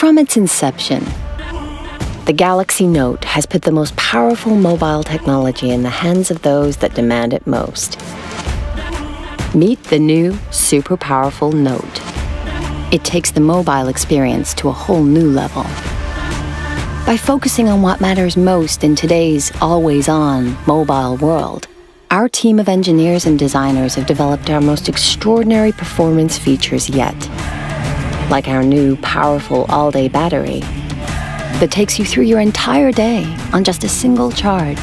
From its inception, the Galaxy Note has put the most powerful mobile technology in the hands of those that demand it most. Meet the new, super powerful Note. It takes the mobile experience to a whole new level. By focusing on what matters most in today's always-on mobile world, our team of engineers and designers have developed our most extraordinary performance features yet, like our new powerful all-day battery that takes you through your entire day on just a single charge.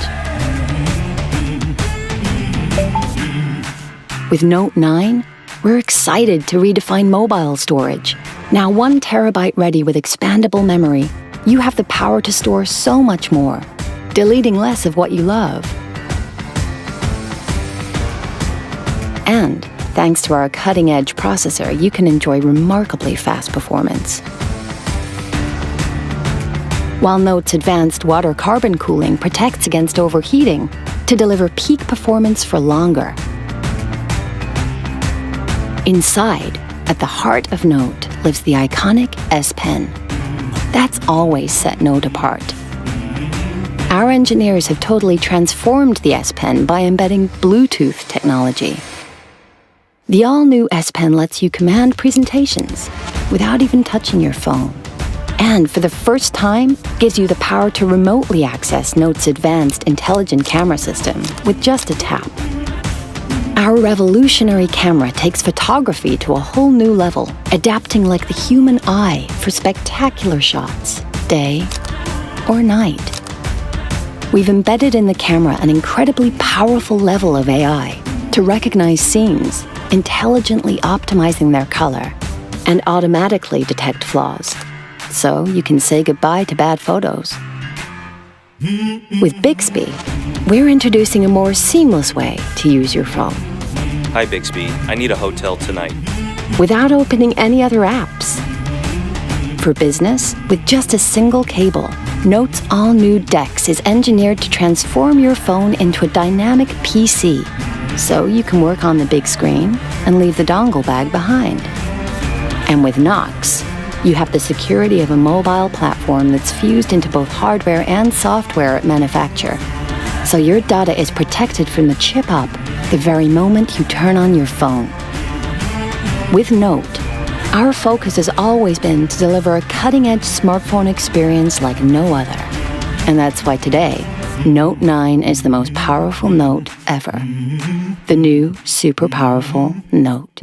With Note 9, we're excited to redefine mobile storage. Now 1 terabyte ready with expandable memory, you have the power to store so much more, deleting less of what you love. And thanks to our cutting-edge processor, you can enjoy remarkably fast performance. While Note's advanced water carbon cooling protects against overheating to deliver peak performance for longer. Inside, at the heart of Note, lives the iconic S Pen. That's always set Note apart. Our engineers have totally transformed the S Pen by embedding Bluetooth technology. The all-new S Pen lets you command presentations without even touching your phone. And for the first time, gives you the power to remotely access Note's advanced intelligent camera system with just a tap. Our revolutionary camera takes photography to a whole new level, adapting like the human eye for spectacular shots, day or night. We've embedded in the camera an incredibly powerful level of AI to recognize scenes, intelligently optimizing their color, and automatically detect flaws, so you can say goodbye to bad photos. With Bixby, we're introducing a more seamless way to use your phone. Hi Bixby, I need a hotel tonight. Without opening any other apps. For business, with just a single cable, Note's all-new DeX is engineered to transform your phone into a dynamic PC, so you can work on the big screen and leave the dongle bag behind. And with Knox, you have the security of a mobile platform that's fused into both hardware and software at manufacture. So your data is protected from the chip up the very moment you turn on your phone. With Note, our focus has always been to deliver a cutting-edge smartphone experience like no other. And that's why today, Note 9 is the most powerful Note ever. The new, super powerful Note.